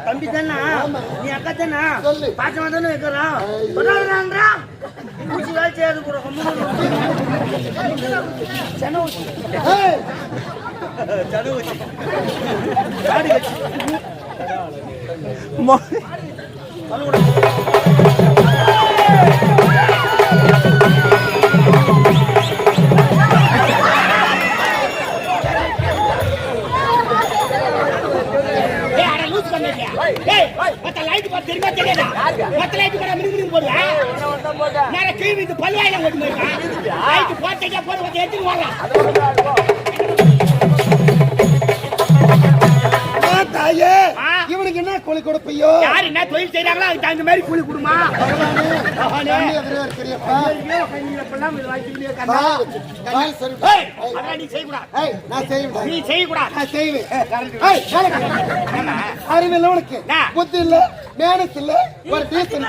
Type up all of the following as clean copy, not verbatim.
தம்பி தானா நீ அக்கா தானா பாசமா தானே வைக்கிறான் ஊசி வேலை செய்யாது கூட இவனுக்கு என்ன கூலி கொடுப்பையோ? யாரு என்ன தொழில் செய்யறாங்களோ அதுக்கு தகுந்த மாதிரி கூலி கொடுமா. அறிவில்லை உனக்கு, புத்தி இல்ல, மேனஸ் இல்ல, ஒரு டீசன்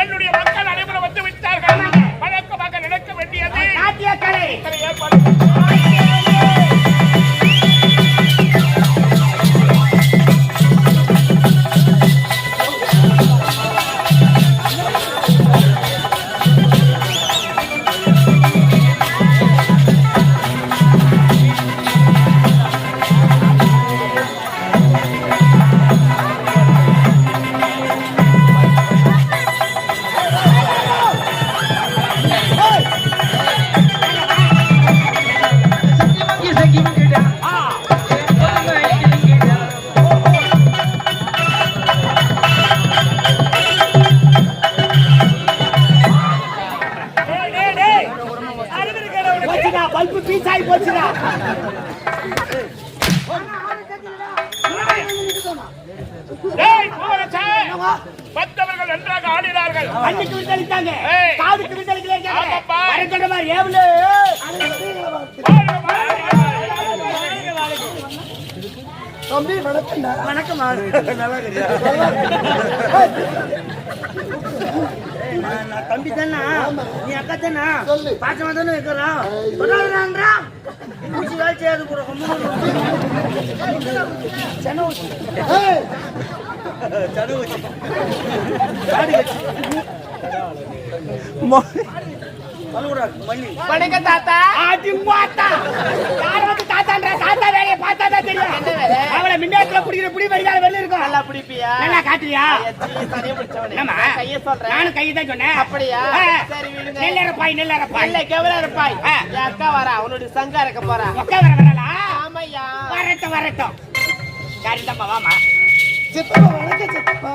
என்னுடைய மக்கள் அனைவரும் வந்து விட்டார்கள். வழக்கமாக நடக்க வேண்டியது பத்தவர்கள் நன்றாக ஆடினார்கள். அன்னைக்கு விட்டளித்தாங்க, காதுக்கு விட்டளிக்கல. சொல்ற மாதிரி ஏவுல தம்பி வணக்கம். வணக்கமா? தம்பி தானா? நீ அக்கா தானா? பாசமா தானே இருக்கிறோம். ஊசி வேலை செய்யாது கூட வணக்க தாத்தா. தாத்தா வேலையை பார்த்தாதான் தெரியும். அவளை மின்னாட்டுல பிடிக்கிற பிடி வரிகால வெளில இருக்கும். நல்லா பிடிப்பியா? நல்லா காட்டுறியா? கைய சொல்றேன். நானும் கையை தான் சொன்னேன். அப்படியா? சரி விடுங்க. நெல்லரப்பாய் நெல்லரப்பாய் இல்ல கெவலரப்பாய். என் அக்கா வரா, அவனுடைய சங்கா இருக்க போறா. அக்கா வரலா? ஆமையா. வரட்டும் வரட்டும். சரிதம்மா வாமா. சித்தப்பா வணக்கம் சித்தப்பா.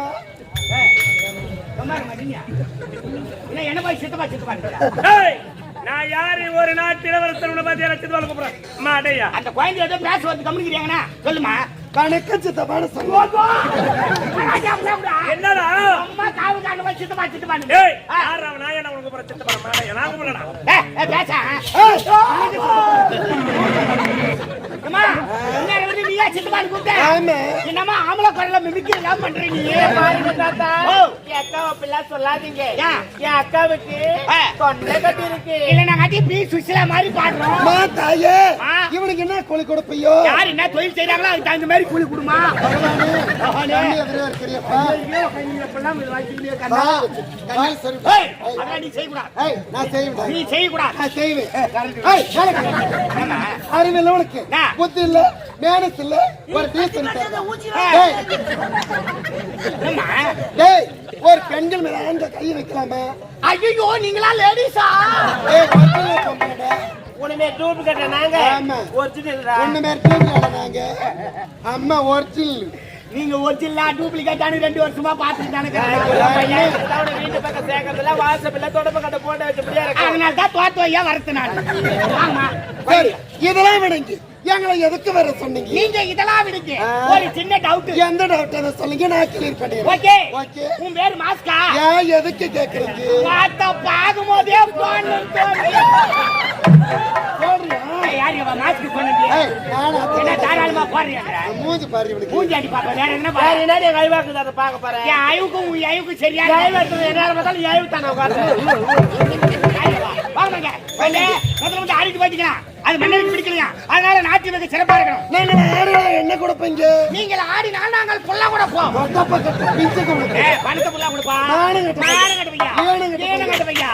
என்ன போய் சித்தப்பா சித்தப்பா? நான் யாரு? ஒரு நாட்டு இளவரசர் பத்தி சித்தப்பா கூப்பிடுறேன். மாடையா அந்த குழந்தை ஏதோ பேச வந்து கம்முனிக்கிறாங்கண்ணா. சொல்லுமா. வணக்கம் சித்தப்பான்னு சொல்லுங்க. என்னடா அம்மா காவு காண போய் சித்தப்பா சித்தப்பா. ஏய் யாரா நான் என்ன உனக்கு கூப்பிடுற? சித்தப்பா மாடையா நான் கூப்பிடுறேன். பேசா அம்மா என்ன வந்து நீயா சித்தப்பான்னு கூப்பிட்ட? ஆமா. என்னம்மா ஆம்பளை குரல்ல மிமிக்ரி எல்லாம் பண்ற நீ? பாருங்க தாத்தா, என் அக்காவை அப்படிலாம் சொல்லாதீங்க. என் அக்காவுக்கு தொண்டை கட்டி இருக்கு. இல்ல நாங்க அடி பி சுசிலா மாதிரி பாடுறோம். அம்மா தாயே, இவனுக்கு என்ன கூலி கொடுப்பையோ? யார் என்ன தொழில் செய்றாங்களோ அதுக்கு தகுந்த மாதிரி கூலி கொடுமா. தம்பி எதிரே இருக்கிறியப்பா. அதெல்லாம் நீ செய்யக்கூடாது. நான் செய்வேன். நீ செய்யக்கூடாது. நான் செய்வேன். அறிவில்லை உனக்கு, புத்தி இல்ல, மேனஸ் இல்ல, ஒரு டீசன் ஒரு பெண்கள் மேல அந்த கையை வைக்கலாமா? ஐயோ நீங்களா லேடிஸா? உனமே டூப்ளிகேட் நாங்க. ஆமா ஒரிஜினல் ஒண்ணுமே டூப்ளிகேட் நாங்க. அம்மா ஒரிஜினல். நீங்க ஒரிஜினல் டூப்ளிகேட் ஆனு 2 வருஷமா பாத்துட்டு தானே வீட்டு பக்கம் சேர்க்கறதுல வாட்ஸ்அப்ல தொடர்பு கட்ட போட்டு வச்சபடியா இருக்கு. அதனால தான் தோத்துவையா வரது நான். ஆமா சரி, இதெல்லாம் விடுங்க. எங்களை எதுக்கு வர சொன்னீங்க? நீங்க இதெல்லாம் விடுங்க. ஒரு சின்ன டவுட். எந்த டவுட் அதை சொல்லுங்க, நான் கிளியர் பண்ணிடுறேன். Okay okay. உன் பேர் மாஸ்கா? ஏன் எதுக்கு கேக்குறீங்க? பாத்த பாக்கும்போதே போன்னு தோணுது. சொல்றியா? யார் இவ மாஸ்க் சொன்னீங்க? நானா என்ன தாராளமா போறீங்கடா? மூஞ்சி பாரு இவனுக்கு. மூஞ்சி அடி பாப்பா. வேற என்ன வேற பாரு? என்னடி கைவாக்குது அத பாக்க போறேன். என் ஐவுக்கும் உன் ஐவுக்கும் சரியா கைவாக்குது என்ன பார்த்தாலும் ஐவு தான உட்கார்ந்து. வாங்க வந்து முதல்ல வந்து ஆடிட்டு போயிட்டீங்களா? அது மண்ணுக்கு பிடிக்கலையா? அதனால நாட்டி வைக்க சிறப்பா இருக்கணும். நீங்க ஆடுறா என்ன கொடுப்பீங்க? நீங்கள் ஆடினால் நாங்கள் புள்ள கொடுப்போம். மொத்த பக்கத்து பிஞ்சு கொடுங்க. பணத்தை புள்ள கொடுப்பா. நானும் கட்டுவையா? ஏனும் கட்டுவையா?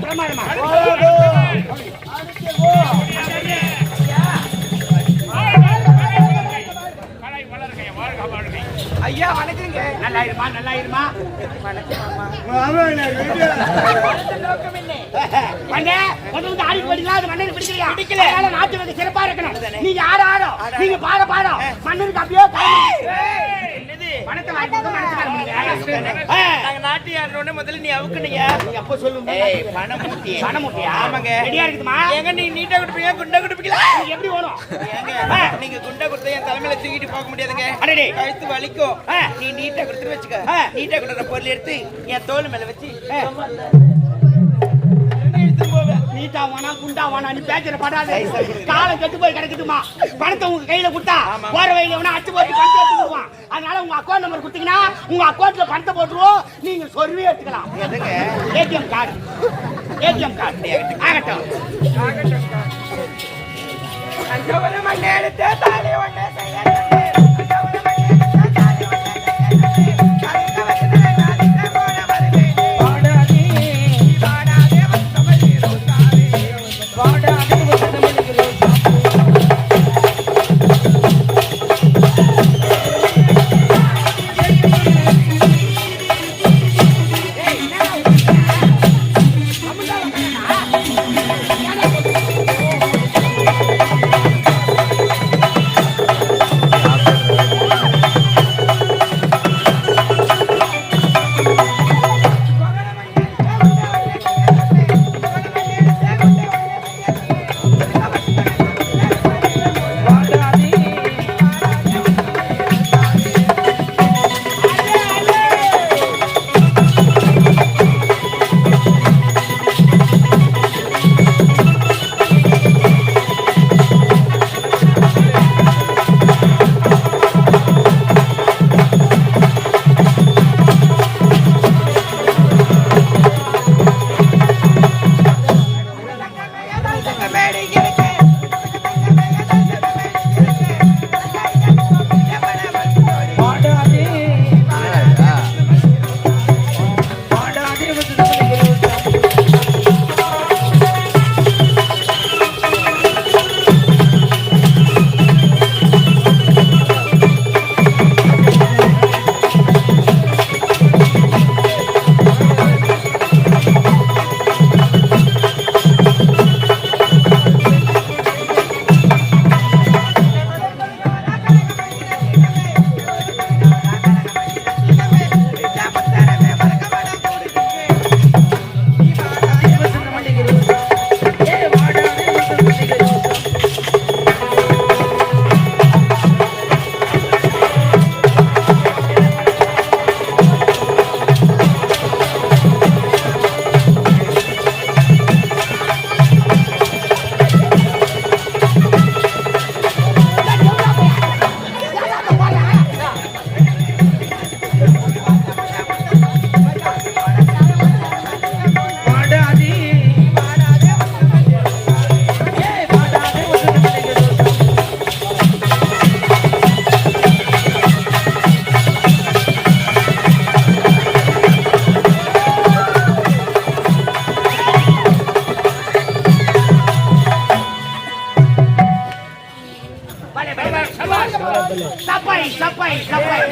பிரமாதமா ஐயா வணக்கங்க. நல்லா இருமா நல்லா இருமா மண்ணே வந்து ஆடிட்டு போயிடலாம் அது மண்ணனுக்கு பிடிக்கலையா பிடிக்கல. அதனால நாட்டு வந்து சிறப்பா இருக்கணும் நீங்க யார ஆடும் நீங்க பாட பாடம் மண்ணனுக்கு அப்படியே என்னது பணத்தை வாங்கி கொடுத்து நாங்க நாட்டி ஆடுறோட முதல்ல நீ அவுக்குனீங்க. நீங்க அப்ப சொல்லுங்க ஏய் பணம் மூட்டி. பணம் மூட்டையா? ஆமாங்க. ரெடியா இருக்குதுமா ஏங்க நீ நீட்டா குடுப்பீங்க குண்டா குடுப்பீங்களா? நீங்க எப்படி ஓடும் ஏங்க நீங்க குண்டா கொடுத்தா என் தலைமையில தூக்கிட்டு போக முடியாதுங்க. அடடே. கழுத்து வலிக்கும். நீ நீட்டா கொடுத்துட்டு வச்சுக்க. நீட்டா கொடுக்குற பொருள் எடுத்து என் தோல் மேல வச்சு எடுத்து போவேன். நீட்டா வானா குண்டா வானா நீ பேச்சுற படாத காலம் கெட்டு போய் கிடக்குதுமா பணத்தை உங்க கையில கொடுத்தா போற வழியில வேணா அச்சு போட்டு பணத்தை எடுத்துக்குவான் அதனால உங்க அக்கௌண்ட் நம்பர் கொடுத்தீங்கன்னா உங்க அக்கௌண்ட்ல பணத்தை போட்டுருவோம் நீங்க சொருவி எடுத்துக்கலாம் எதுங்க? ஏடிஎம் கார்டு ஏடிஎம் கார்டு ஆகட்டும் அஞ்சவன மண்ணே எடுத்து தாலி ஒண்ணே செய்ய சப்பாய் சப்பாய் சப்பாய்